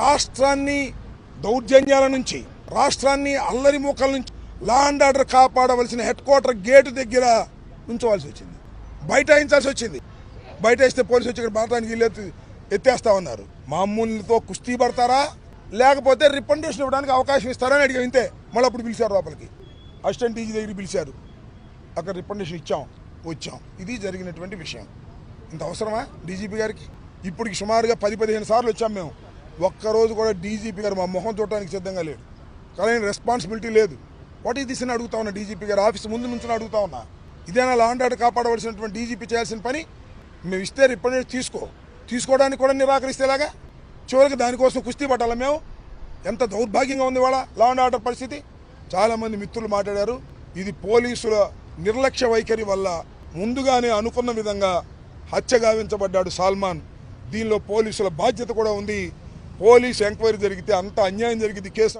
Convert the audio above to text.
రాష్ట్రాన్ని దౌర్జన్యాల నుంచి, రాష్ట్రాన్ని అల్లరి మూకల నుంచి లా అండ్ ఆర్డర్ కాపాడవలసిన హెడ్ క్వార్టర్ గేటు దగ్గర ఉంచవలసి వచ్చింది, బైఠాయించాల్సి వచ్చింది. బయటేస్తే పోలీసు వచ్చి ఇక్కడ మాట్లాడానికి వీళ్ళు ఎత్తేస్తా ఉన్నారు. మామూలుతో కుస్తీ పడతారా లేకపోతే రిప్రజెంటేషన్ ఇవ్వడానికి అవకాశం ఇస్తారని అడిగాం. ఇంతే. మళ్ళీ అప్పుడు పిలిచారు లోపలికి, అసిస్టెంట్ డీజీ దగ్గరికి పిలిచారు. అక్కడ రిప్రజెంటేషన్ ఇచ్చాం, వచ్చాం. ఇది జరిగినటువంటి విషయం. ఇంత అవసరమా డీజీపీ గారికి? ఇప్పటికి సుమారుగా 10-15 సార్లు వచ్చాం మేము. ఒక్కరోజు కూడా డీజీపీ గారు మా మొహం చూడటానికి సిద్ధంగా లేడు. కానీ రెస్పాన్సిబిలిటీ లేదు. వాట్ ఈస్ దిస్ అని అడుగుతా ఉన్నా. డీజీపీ గారు ఆఫీస్ ముందు నుంచి అడుగుతా ఉన్నా. ఇదేనా లా అండ్ ఆర్డర్ కాపాడవలసినటువంటి డీజీపీ చేయాల్సిన పని? మేము ఇస్తే రిప్రజెంటేషన్ తీసుకోవడానికి కూడా నిరాకరిస్తేలాగా చివరికి దానికోసం కుస్తీ పట్టాలా మేము? ఎంత దౌర్భాగ్యంగా ఉంది వాళ్ళ లా అండ్ ఆర్డర్ పరిస్థితి. చాలామంది మిత్రులు మాట్లాడారు, ఇది పోలీసుల నిర్లక్ష్య వైఖరి వల్ల ముందుగానే అనుకున్న విధంగా హత్య గావించబడ్డాడు సల్మాన్. దీనిలో పోలీసుల బాధ్యత కూడా ఉంది. పోలీసు ఎంక్వైరీ జరిగితే అంత అన్యాయం జరిగింది కేసు